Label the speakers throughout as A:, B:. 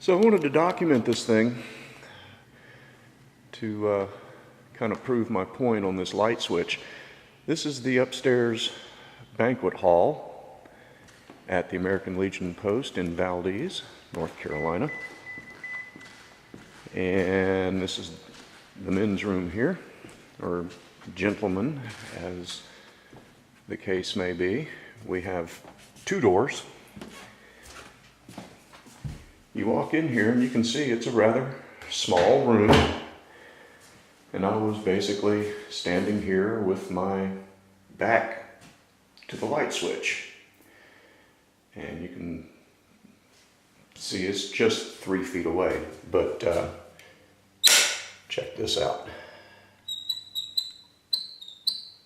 A: So I wanted to document this thing to kind of prove my point on this light switch. This is the upstairs banquet hall at the American Legion Post in Valdese, North Carolina. And this is the men's room here, or gentlemen, as the case may be. We have two doors. You walk in here and you can see it's a rather small room. And I was basically standing here with my back to the light switch. And you can see it's just 3 feet away, but check this out.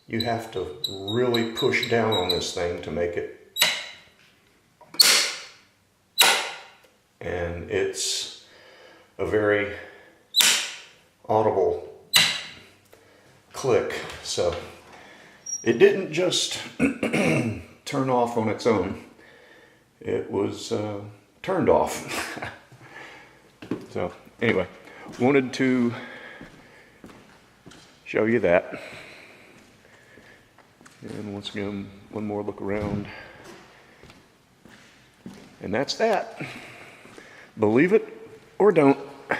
A: You have to really push down on this thing to make it. And it's a very audible click. So it didn't just turn off on its own. It was turned off. So anyway, wanted to show you that. And once again, one more look around. And that's that. Believe it or don't.